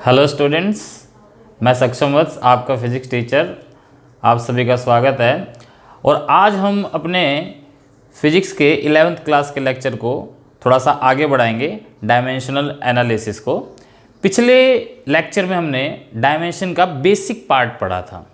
Hello students, मैं सक्षम वत्स आपका फिजिक्स टीचर, आप सभी का स्वागत है। और आज हम अपने फिजिक्स के 11th क्लास के लेक्चर को थोड़ा सा आगे बढ़ाएंगे, डायमेंशनल एनालिसिस को। पिछले लेक्चर में हमने डायमेंशन का बेसिक पार्ट पढ़ा था,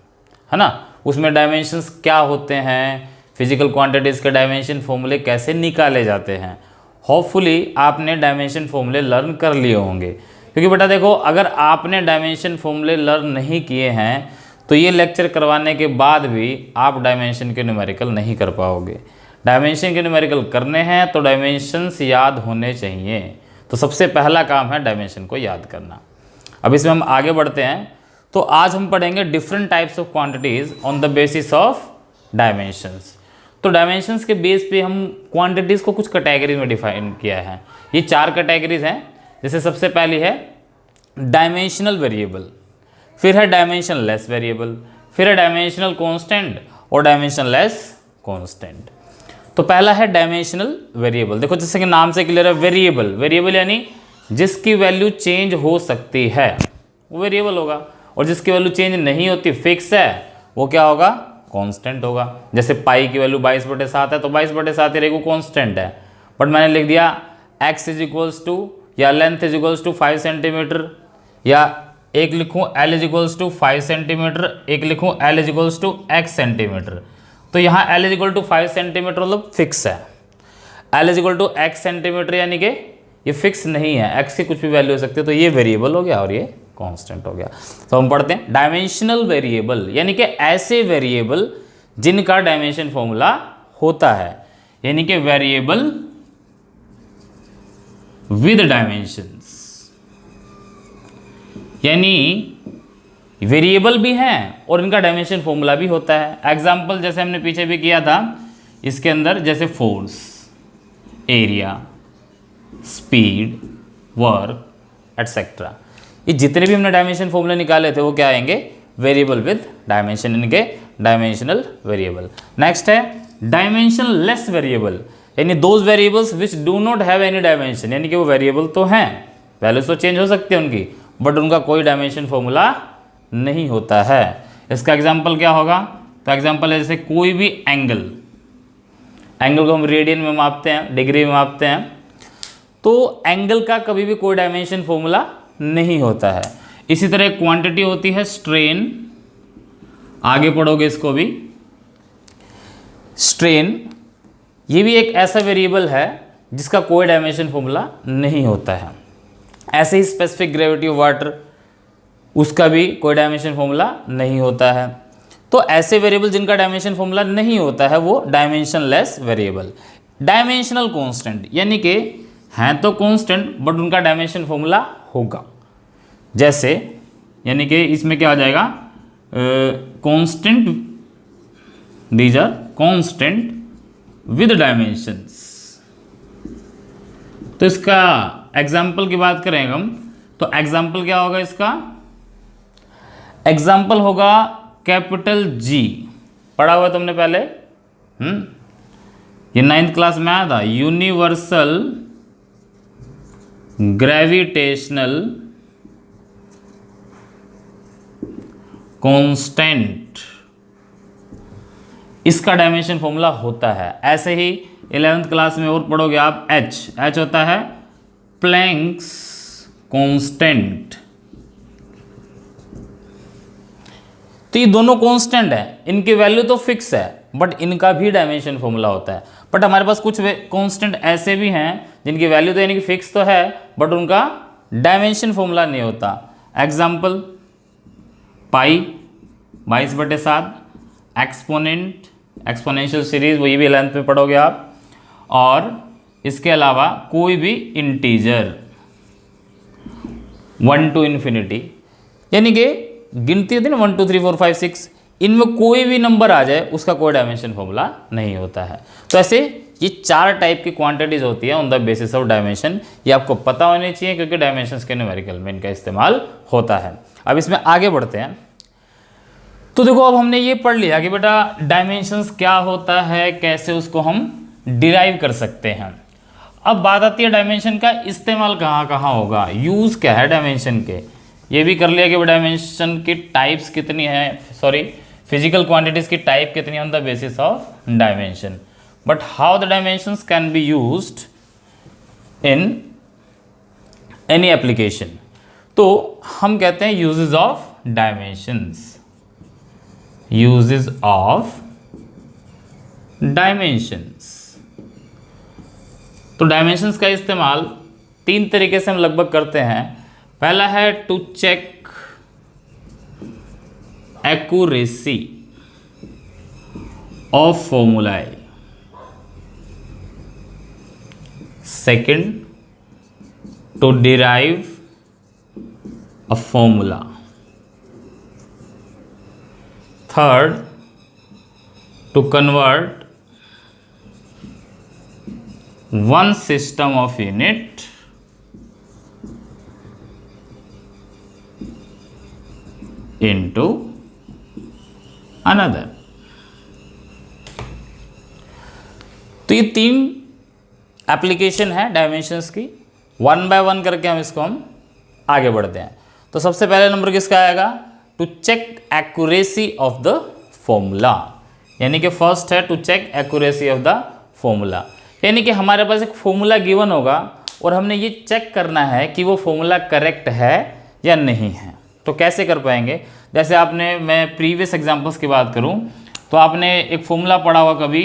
है ना। उसमें डायमेंशंस क्या होते हैं, फिजिकल क्वांटिटीज़ के डायमेंशन फॉर्मूले कैसे निकाले जाते हैं। होपफुली आपने डायमेंशन फॉर्मूले लर्न कर लिए होंगे, क्योंकि बेटा देखो, अगर आपने डायमेंशन फॉर्मूले लर्न नहीं किए हैं तो ये लेक्चर करवाने के बाद भी आप डायमेंशन के न्यूमेरिकल नहीं कर पाओगे। डायमेंशन के न्यूमेरिकल करने हैं तो डायमेंशंस याद होने चाहिए। तो सबसे पहला काम है डायमेंशन को याद करना। अब इसमें हम आगे बढ़ते हैं। तो आज हम पढ़ेंगे different types of quantities on the basis of dimensions. तो डायमेंशंस के बेस पे हम क्वांटिटीज़ को कुछ कैटेगरीज में डिफाइन किया है। ये 4 कैटेगरीज हैं। जैसे सबसे पहली है डायमेंशनल वेरिएबल, फिर है डायमेंशनलेस वेरिएबल, फिर है डायमेंशनल कांस्टेंट और डायमेंशनलेस कांस्टेंट। तो पहला है डायमेंशनल वेरिएबल। देखो जैसे कि नाम से क्लियर है, वेरिएबल, वेरिएबल यानी जिसकी वैल्यू चेंज हो सकती है वो वेरिएबल होगा, और जिसकी वैल्यू चेंज नहीं होती, फिक्स है, वो क्या होगा, कांस्टेंट होगा। जैसे पाई की वैल्यू 22/7 है तो 22/7 ही रहेगी, वो कांस्टेंट है। बट मैंने लिख दिया x इज इक्वल्स टू या length is equals to 5 centimetre, या एक लिखूँ l is equals to 5 centimetre, एक लिखूँ l is equals to x centimetre. तो यहाँ l is equal to 5 centimetre मतलब फिक्स है, l is equal to x centimetre यानी कि ये फिक्स नहीं है, x की कुछ भी वैल्यू हो सकती है। तो ये वेरिएबल हो गया और ये कांस्टेंट हो गया। तो हम पढ़ते हैं डायमेंशनल वेरिएबल, यानी कि ऐसे वेरिएबल जिनका डायमेंशन फॉर्मूला होता है, यानी कि वेरिएबल विद डायमेंशंस, यानी वेरिएबल भी हैं और इनका डायमेंशन फॉर्मूला भी होता है। एग्जांपल जैसे हमने पीछे भी किया था इसके अंदर, जैसे force, area, speed, work etcetera, ये जितने भी हमने डायमेंशन फॉर्मूले निकाले थे वो क्या आएंगे, वेरिएबल विद डायमेंशन, इनके डायमेंशनल वेरिएबल। नेक्स्ट है डायमेंशनलेस वेरिएबल, यानी those variables which do not have any dimension, यानी कि वो वेरिएबल तो हैं, वैल्यूज तो चेंज हो सकती है उनकी, बट उनका कोई डायमेंशन फॉर्मूला नहीं होता है। इसका एग्जांपल क्या होगा, तो एग्जांपल है जैसे कोई भी एंगल, एंगल को हम रेडियन में मापते हैं, डिग्री में मापते हैं, तो एंगल का कभी भी कोई डायमेंशन फॉर्मूला नहीं होता है। इसी तरह क्वांटिटी होती है स्ट्रेन, आगे पढ़ोगे इसको भी। स्ट्रेन ये भी एक ऐसा वेरिएबल है जिसका कोई डायमेंशन फॉर्मूला नहीं होता है। ऐसे ही स्पेसिफिक ग्रेविटी ऑफ वाटर, उसका भी कोई डायमेंशन फॉर्मूला नहीं होता है। तो ऐसे वेरिएबल जिनका डायमेंशन फॉर्मूला नहीं होता है वो डायमेंशनलेस वेरिएबल। डायमेंशनल कांस्टेंट, यानी कि हैं तो कांस्टेंट बट उनका डायमेंशन फॉर्मूला होगा। जैसे यानी कि इसमें क्या आ जाएगा, constant, these are constant with dimensions. तो इसका एग्जाम्पल की बात करें हम, तो एग्जाम्पल क्या होगा इसका, एग्जाम्पल होगा कैपिटल G, पढ़ा हुआ तुमने पहले, ये 9th क्लास में आया था, यूनिवर्सल ग्रेविटेशनल कांस्टेंट, इसका डायमेंशन फॉर्मूला होता है। ऐसे ही 11th क्लास में और पढ़ोगे आप, H होता है प्लैंक्स कांस्टेंट। तो ये दोनों कांस्टेंट है, इनकी वैल्यू तो फिक्स है बट इनका भी डायमेंशन फॉर्मूला होता है। बट हमारे पास कुछ कांस्टेंट ऐसे भी हैं जिनकी वैल्यू तो यानी कि फिक्स तो है बट उनका डायमेंशन फॉर्मूला नहीं होता। एग्जाम्पल पाई 22/7, एक्सपोनेंट, एक्सपोनेंशियल सीरीज, वो ये भी 11th में पढ़ोगे आप। और इसके अलावा कोई भी इंटीजर 1 to इन्फिनिटी, यानी कि गिनती होती है ना 1 2 3 4 5 6, इनमें कोई भी नंबर आ जाए उसका कोई डायमेंशन फॉर्मूला नहीं होता है। तो ऐसे ये 4 टाइप की क्वांटिटीज होती है on the basis of dimension. ये आपको पता होनी चाहिए क्योंकि डायमेंशंस के न्यूमेरिकल में इनका इस्तेमाल होता है। अब इसमें आगे बढ़ते हैं। तो देखो अब हमने ये पढ़ लिया कि बेटा डायमेंशंस क्या होता है, कैसे उसको हम डिराइव कर सकते हैं। अब बात आती है डायमेंशन का इस्तेमाल कहाँ कहाँ होगा, यूज़ क्या है डायमेंशन के। ये भी कर लिया कि डायमेंशन की टाइप्स कितनी है, सॉरी फिजिकल क्वांटिटीज की टाइप कितनी है on the basis of dimension. But how the dimensions can be used in any application, तो हम कहते हैं uses of dimensions, uses of dimensions. तो डायमेंशंस का इस्तेमाल 3 तरीके से हम लगभग करते हैं। पहला है to check accuracy of formulae, second to derive a formula, third to convert one system of unit into another। तो ये 3 एप्लीकेशन है डायमेंशंस की। 1 बाय 1 करके हम आगे बढ़ते हैं। तो सबसे पहले नंबर किसका आएगा? To check accuracy of the formula, यानी कि फर्स्ट है to check accuracy of the formula, यानी कि हमारे पास एक फॉर्मूला गिवन होगा और हमने ये चेक करना है कि वो फॉर्मूला करेक्ट है या नहीं है। तो कैसे कर पाएंगे? जैसे मैं प्रीवियस एग्जांपल्स की बात करूं तो आपने एक फॉर्मूला पढ़ा होगा कभी,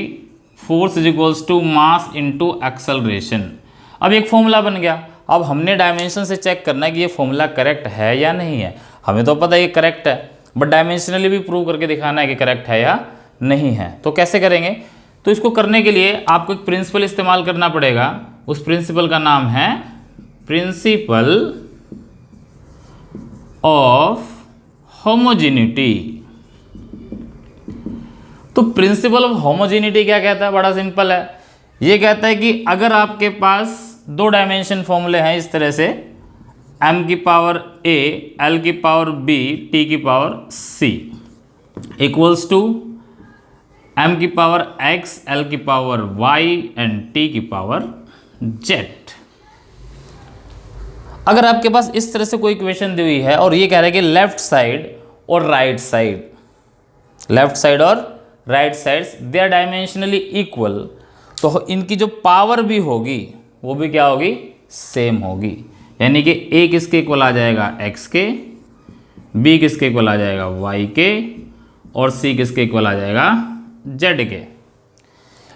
force is equals to mass into acceleration. अब एक फॉर्मूला बन गया, अब हमने डायमेंशन से चेक करना है कि ये फॉर्मूला करेक्ट है या नहीं है। हमें तो पता है ये करेक्ट है, बट डायमेंशनली भी प्रूव करके दिखाना है कि करेक्ट है या नहीं है। तो कैसे करेंगे? तो इसको करने के लिए आपको एक प्रिंसिपल इस्तेमाल करना पड़ेगा। उस प्रिंसिपल का नाम है प्रिंसिपल ऑफ होमोजेनिटी। तो प्रिंसिपल ऑफ होमोजेनिटी क्या कहता है? बड़ा सिंपल है। ये कहता है कि अगर आपके पास 2 डायमेंशन फॉर्मूले हैं इस तरह से, m की पावर a, l की पावर b, t की power c equals to m की पावर x, l की पावर y एंड t की पावर z। अगर आपके पास इस तरह से कोई इक्वेशन दी हुई है और ये कह रहा है कि लेफ्ट साइड और राइट साइड, लेफ्ट साइड और right sides they are dimensionally equal, तो इनकी जो पावर भी होगी वो भी क्या होगी? सेम होगी। यानी कि a किसके इक्वल आ जाएगा? x के, b किसके इक्वल आ जाएगा? y के, और c किसके इक्वल आ जाएगा? z के।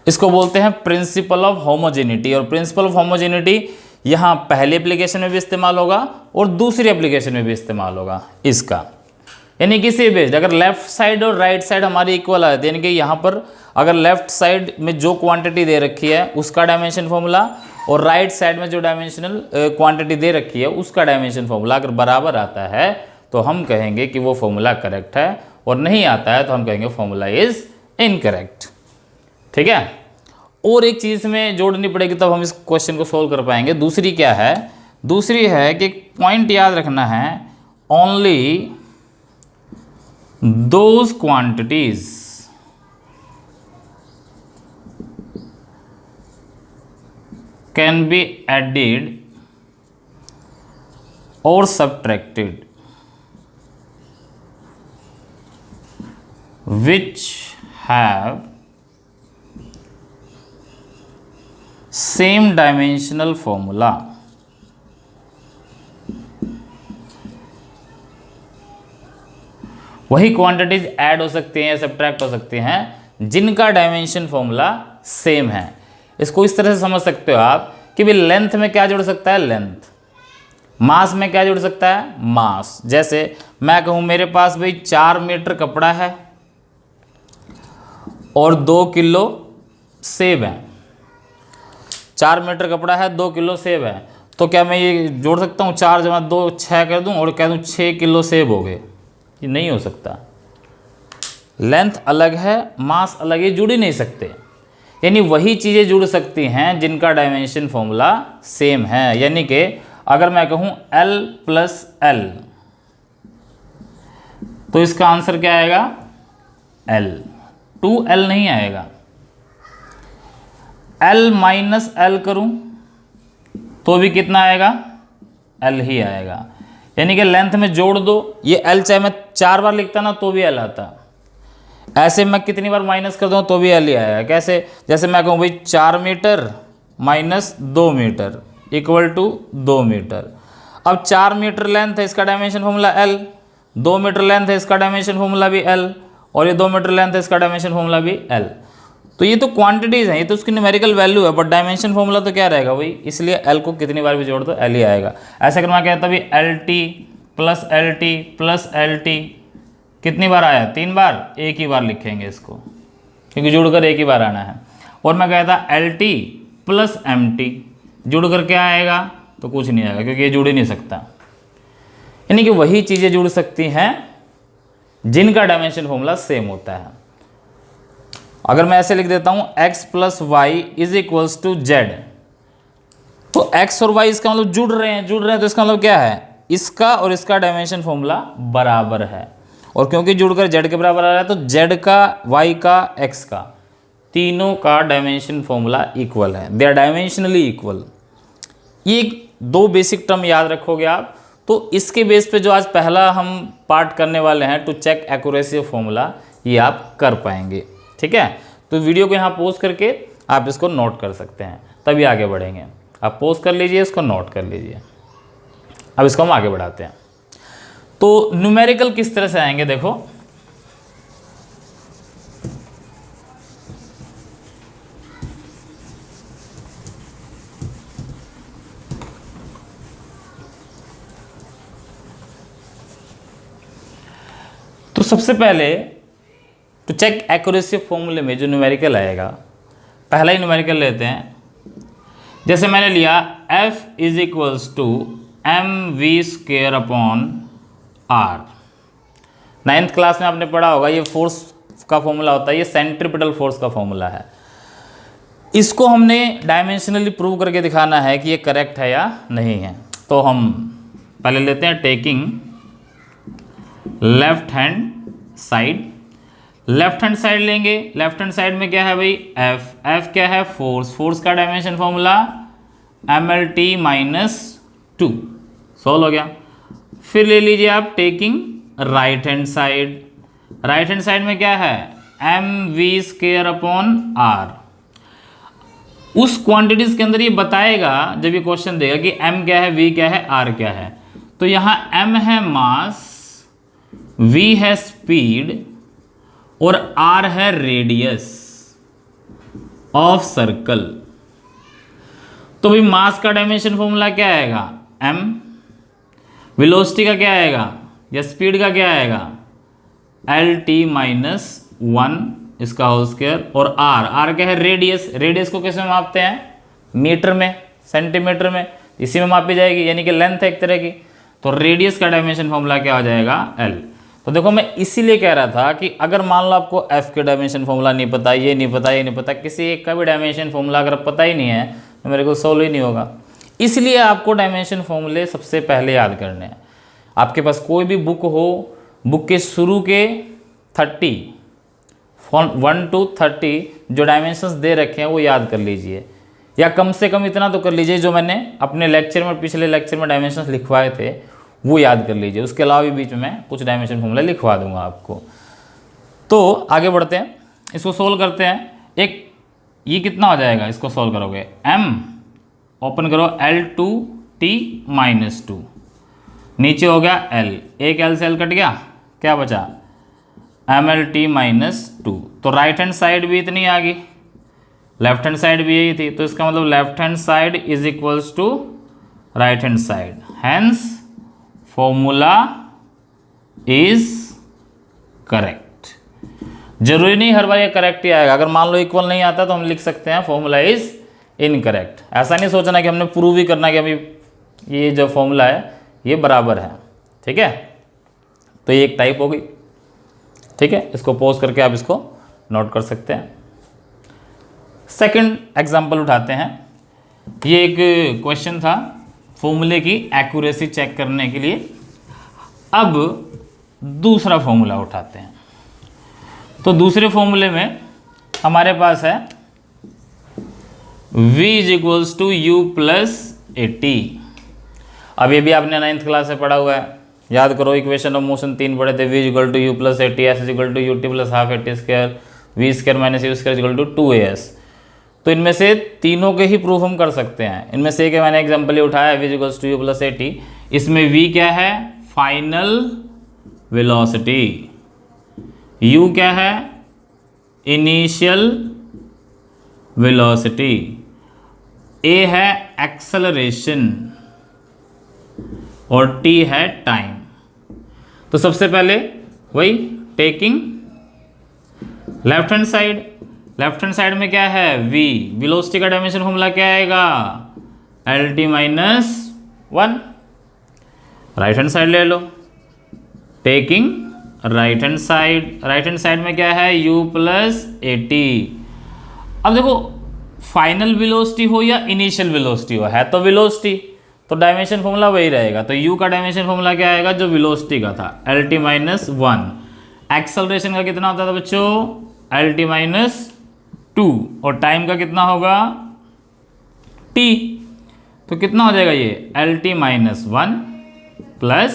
इसको बोलते हैं प्रिंसिपल ऑफ होमोजेनिटी। और प्रिंसिपल ऑफ होमोजेनिटी यहाँ पहले एप्लीकेशन में भी इस्तेमाल होगा और दूसरी एप्लीकेशन में भी इस्तेमाल होगा इसका। यानी कि से बेस्ड अगर लेफ्ट साइड और राइट साइड हमारी इक्वल आ जाती है, यानी कि यहाँ पर अगर लेफ्ट साइड में जो क्वांटिटी दे रखी है उसका डायमेंशन फॉर्मूला और राइट साइड में जो डायमेंशनल क्वांटिटी दे रखी है उसका डायमेंशन फॉर्मूला अगर बराबर आता है तो हम कहेंगे कि वो फॉर्मूला करेक्ट है, और नहीं आता है तो हम कहेंगे फॉर्मूला इज इनकरेक्ट। ठीक है। और एक चीज़ में जोड़नी पड़ेगी तब हम इस क्वेश्चन को सोल्व कर पाएंगे। दूसरी क्या है? दूसरी है कि पॉइंट याद रखना है, only those quantities can be added और subtracted which have same dimensional formula। वही क्वांटिटीज ऐड हो सकती हैं या सब्ट्रैक्ट हो सकती हैं जिनका डायमेंशन फॉर्मूला सेम है। इसको इस तरह से समझ सकते हो आप कि भाई लेंथ में क्या जुड़ सकता है? लेंथ। मास में क्या जुड़ सकता है? मास। जैसे मैं कहूं मेरे पास भाई 4 मीटर कपड़ा है और 2 किलो सेब है। 4 मीटर कपड़ा है, 2 किलो सेब है, तो क्या मैं ये जोड़ सकता हूँ 4 जमा 2 6 कर दूँ और कह दूँ 6 किलो सेब हो गए? ये नहीं हो सकता। लेंथ अलग है, मास अलग है, जुड़ ही नहीं सकते। यानी वही चीज़ें जुड़ सकती हैं जिनका डायमेंशन फॉर्मूला सेम है। यानी कि अगर मैं कहूँ L + L तो इसका आंसर क्या आएगा? L। 2L नहीं आएगा। L - L करूं तो भी कितना आएगा? L ही आएगा। यानी कि लेंथ में जोड़ दो, ये L चाहे मैं 4 बार लिखता ना तो भी L आता, ऐसे मैं कितनी बार माइनस कर दूँ तो भी L ही आएगा। कैसे, जैसे मैं कहूँ भाई 4 metre minus 2 metre equal to 2 metre. अब 4 मीटर लेंथ है, इसका dimension formula L, 2 metre length है, इसका डायमेंशन फॉर्मूला भी L, और ये 2 मीटर लेंथ है, इसका डायमेंशन फॉर्मूला भी L। तो ये तो क्वांटिटीज़ हैं, ये तो उसकी न्यूमेरिकल वैल्यू है, बट डायमेंशन फॉर्मूला तो क्या रहेगा भाई, इसलिए L को कितनी बार भी जोड़ दो L ही आएगा। ऐसा करना क्या था भाई, LT plus LT plus LT कितनी बार आया, 3 बार, एक ही बार लिखेंगे इसको क्योंकि जुड़कर एक ही बार आना है। और मैं कहता LT प्लस MT, जुड़कर क्या आएगा, तो कुछ नहीं आएगा क्योंकि ये जुड़ ही नहीं सकता। यानी कि वही चीज़ें जुड़ सकती हैं जिनका डायमेंशन फॉर्मूला सेम होता है। अगर मैं ऐसे लिख देता हूं x plus y is equals to z, तो x और y इसका मतलब जुड़ रहे हैं तो इसका मतलब क्या है, इसका और इसका डायमेंशन फॉर्मूला बराबर है। और क्योंकि जुड़कर z के बराबर आ रहा है तो z का, y का, x का, तीनों का डायमेंशन फॉर्मूला इक्वल है, दे आर डायमेंशनली इक्वल। ये 2 बेसिक टर्म याद रखोगे आप, तो इसके बेस पे जो आज पहला हम पार्ट करने वाले हैं to check accuracy of formula, ये आप कर पाएंगे। ठीक है, तो वीडियो को यहाँ पॉज करके आप इसको नोट कर सकते हैं, तभी आगे बढ़ेंगे। आप पॉज कर लीजिए, इसको नोट कर लीजिए। अब इसको हम आगे बढ़ाते हैं। तो न्यूमेरिकल किस तरह से आएंगे, देखो तो सबसे पहले तो चेक एक्यूरेसी फॉर्मूले में जो न्यूमेरिकल आएगा, पहला ही न्यूमेरिकल लेते हैं। जैसे मैंने लिया F is equals to mv² upon r। 9th class में आपने पढ़ा होगा, ये फोर्स का फॉर्मूला होता है, ये सेंट्रीपिटल फोर्स का फॉर्मूला है। इसको हमने डायमेंशनली प्रूव करके दिखाना है कि ये करेक्ट है या नहीं है। तो हम पहले लेते हैं taking left hand side, left hand side लेंगे। लेफ्ट हैंड साइड में क्या है भाई, F क्या है, फोर्स का dimension formula mlt minus 2, solve हो गया। फिर ले लीजिए आप taking right hand side, right hand side में क्या है, mv² अपॉन r। उस क्वांटिटीज के अंदर ये बताएगा जब ये क्वेश्चन देगा कि m क्या है, v क्या है, r क्या है। तो यहाँ m है मास, v है स्पीड और r है रेडियस ऑफ सर्कल। तो भाई मास का डायमेंशन फॉर्मूला क्या आएगा, m, वेलोसिटी का क्या आएगा या स्पीड का क्या आएगा, LT माइनस 1 इसका होल स्क्वायर, और r क्या है, रेडियस को कैसे मापते हैं, मीटर में, सेंटीमीटर में, इसी में मापी जाएगी, यानी कि लेंथ है एक तरह की। तो रेडियस का डायमेंशन फॉर्मूला क्या हो जाएगा, L। तो देखो मैं इसीलिए कह रहा था कि अगर मान लो आपको F के डायमेंशन फॉर्मूला नहीं पता, ये नहीं पता, किसी एक का भी डायमेंशन फॉर्मूला अगर पता ही नहीं है तो मेरे को सोल्व ही नहीं होगा। इसलिए आपको डायमेंशन फॉर्मूले सबसे पहले याद करने हैं। आपके पास कोई भी बुक हो, बुक के शुरू के 1 to 30 जो डायमेंशंस दे रखे हैं वो याद कर लीजिए, या कम से कम इतना तो कर लीजिए जो मैंने अपने लेक्चर में, पिछले लेक्चर में डायमेंशंस लिखवाए थे वो याद कर लीजिए। उसके अलावा भी बीच में कुछ डायमेंशन फॉर्मूला लिखवा दूंगा आपको। तो आगे बढ़ते हैं, इसको सोल्व करते हैं। एक ये कितना हो जाएगा, इसको सोल्व करोगे, m ओपन करो L2t माइनस 2, नीचे हो गया L, एक L से L कट गया, क्या बचा MLT माइनस 2। तो राइट हैंड साइड भी इतनी आ गई, लेफ्ट हैंड साइड भी यही थी, तो इसका मतलब left hand side is equals to right hand side, hence formula is correct. जरूरी नहीं हर बार ये करेक्ट ही आएगा, अगर मान लो इक्वल नहीं आता तो हम लिख सकते हैं फॉर्मूला इज इनकरेक्ट। ऐसा नहीं सोचना कि हमने प्रूव ही करना कि अभी ये जो फॉर्मूला है ये बराबर है। ठीक है, तो ये एक टाइप हो गई। ठीक है, इसको पॉज करके आप इसको नोट कर सकते हैं। सेकंड एग्जांपल उठाते हैं। ये एक क्वेश्चन था फॉर्मूले की एक्यूरेसी चेक करने के लिए। अब दूसरा फॉर्मूला उठाते हैं। तो दूसरे फॉर्मूले में हमारे पास है v is equals to u plus 80। अब ये भी आपने 9th क्लास से पढ़ा हुआ है, याद करो। इक्वेशन ऑफ मोशन 3 पढ़े थे, v equal to u plus a t, s is equal to u t plus half a t square, v square minus u square equal to 2as। तो इनमें से तीनों के ही प्रूफ हम कर सकते हैं। इनमें से एक मैंने एग्जाम्पल ये उठाया है, v equal to u plus a t. इसमें v क्या है? फाइनल वेलोसिटी, u क्या है? इनिशियल वेलोसिटी, a है एक्सेलरेशन और t है टाइम। तो सबसे पहले वही taking left hand side, left hand side में क्या है? v, वेलोसिटी का डायमेंशन फॉर्मूला क्या आएगा? lt minus 1। Right hand side ले लो, taking right hand side, right hand side में क्या है? u plus a T. अब देखो फाइनल वेलोसिटी हो या इनिशियल वेलोसिटी हो, है तो वेलोसिटी, तो डायमेंशन फॉर्मूला वही रहेगा। तो u का डायमेंशन फॉर्मूला क्या आएगा? जो वेलोसिटी का था, lt माइनस 1। एक्सेलरेशन का कितना होता था बच्चों? lt minus 2। और टाइम का कितना होगा? t। तो कितना हो जाएगा ये? lt minus 1 plus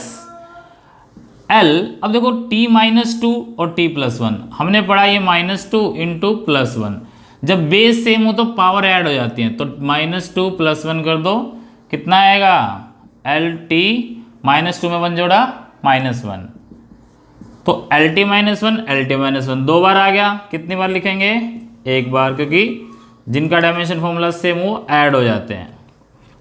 l। अब देखो t माइनस 2 और t प्लस 1 हमने पढ़ा, ये माइनस 2 इंटू प्लस 1। जब बेस सेम हो तो पावर ऐड हो जाती है, तो माइनस 2 प्लस 1 कर दो, कितना आएगा? lt माइनस 2 में 1 जोड़ा माइनस 1। तो lt माइनस 1, lt माइनस 1 दो बार आ गया। कितनी बार लिखेंगे? एक बार, क्योंकि जिनका डायमेंशन फॉर्मूला सेम वो ऐड हो जाते हैं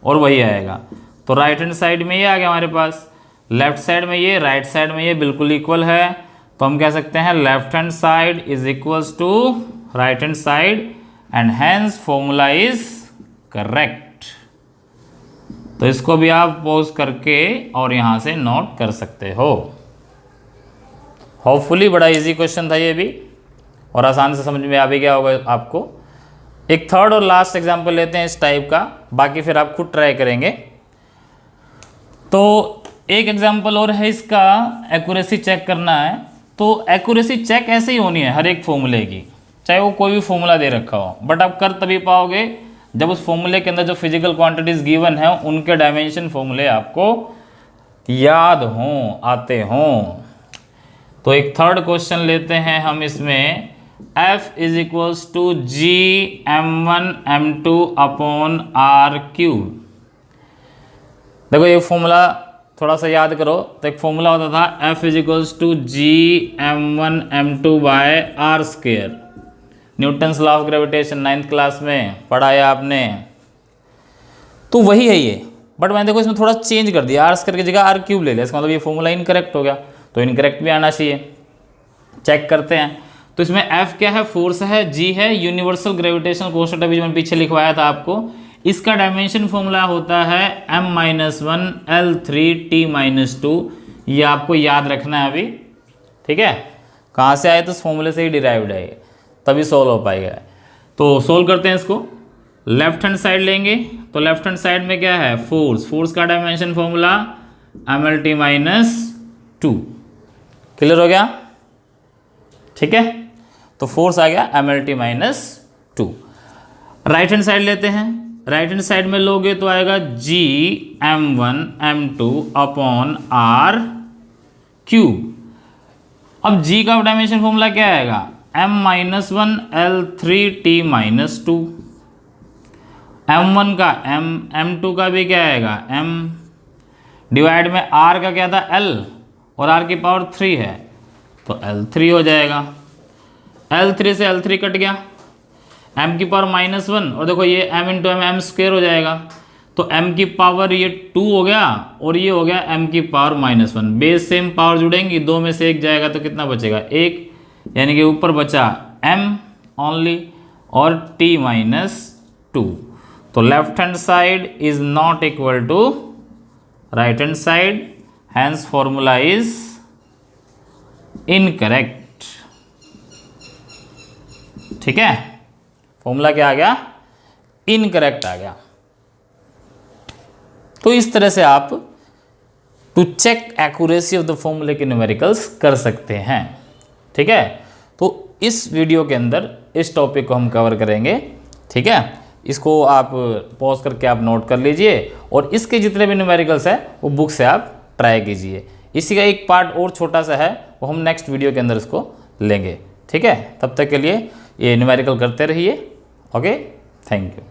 और वही आएगा। तो राइट हैंड साइड में ये आ गया हमारे पास, लेफ्ट साइड में ये, राइट साइड में ये बिल्कुल इक्वल है। तो हम कह सकते हैं left hand side is equals to right hand side and hence formula is correct. तो इसको भी आप पॉज करके और यहां से नोट कर सकते हो। होपफुली बड़ा इजी क्वेश्चन था ये भी, और आसान से समझ में आ भी गया होगा आपको। एक थर्ड और लास्ट एग्जांपल लेते हैं इस टाइप का, बाकी फिर आप खुद ट्राई करेंगे। तो एक एग्जांपल और है, इसका एक्यूरेसी चेक करना है। तो एक्यूरेसी चेक ऐसे ही होनी है हर एक फॉर्मूले की, चाहे वो कोई भी फॉर्मूला दे रखा हो, बट आप कर तभी पाओगे जब उस फॉर्मूले के अंदर जो फिजिकल क्वांटिटीज गिवन है उनके डायमेंशन फॉर्मूले आपको याद हों, आते हों। तो एक थर्ड क्वेश्चन लेते हैं हम इसमें, F is equals to G m1 m2 upon r cube. देखो ये फॉर्मूला थोड़ा सा याद करो। तो एक फॉर्मूला होता था F is equals to G m1 m2 by r square. Newton's law of gravitation 9th class में पढ़ाया आपने। तो वही है ये, बट मैंने देखो इसमें थोड़ा चेंज कर दिया, आर स्क्वायर की जगह आर क्यूब ले लिया। इसका मतलब ये फॉर्मूला इनकरेक्ट हो गया, तो इनकरेक्ट भी आना चाहिए। चेक करते हैं। तो इसमें F क्या है? फोर्स है, G है यूनिवर्सल ग्रेविटेशनल कांस्टेंट, अभी जो मैंने पीछे लिखवाया था आपको। इसका डायमेंशन फॉर्मूला होता है m-1 L3t-2। ये आपको याद रखना है अभी, ठीक है। कहाँ से आए? तो इस फॉर्मूले से ही डिराइव्ड है, तभी सोल्व हो पाएगा। तो सोल्व करते हैं इसको। लेफ्ट हैंड साइड लेंगे, तो लेफ्ट हैंड साइड में क्या है? फोर्स, फोर्स का डायमेंशन फॉर्मूला mlt-2। क्लियर हो गया? ठीक है, तो फोर्स आ गया mlt-2। राइट हैंड साइड लेते हैं। राइट हैंड साइड में लोगे तो आएगा g m1 m2 upon r cube. अब g का डायमेंशन फॉर्मूला क्या आएगा? m-1 L3t-2। m1 का m2 का भी क्या आएगा? m डिवाइड में r का क्या था? l, और r की पावर 3 है तो L3 हो जाएगा। L3 से L3 कट गया, m की पावर -1, और देखो ये m इंटू m स्क्वायर हो जाएगा। तो m की पावर ये 2 हो गया और ये हो गया m की पावर -1। बेस सेम पावर जुड़ेंगी, दो में से एक जाएगा तो कितना बचेगा? 1, यानी कि ऊपर बचा m ओनली और t-2। तो left hand side is not equal to right hand side, hence formula is incorrect. ठीक है, फॉर्मूला क्या आ गया? इनकरेक्ट आ गया। तो इस तरह से आप to check accuracy of the फॉर्मूले के न्यूमेरिकल्स कर सकते हैं। ठीक है, तो इस वीडियो के अंदर इस टॉपिक को हम कवर करेंगे। ठीक है, इसको आप पॉज करके आप नोट कर लीजिए और इसके जितने भी न्यूमेरिकल्स हैं वो बुक से आप ट्राई कीजिए। इसी का एक पार्ट और छोटा सा है, वो हम नेक्स्ट वीडियो के अंदर इसको लेंगे। ठीक है, तब तक के लिए ये न्यूमेरिकल करते रहिए। Okay, thank you.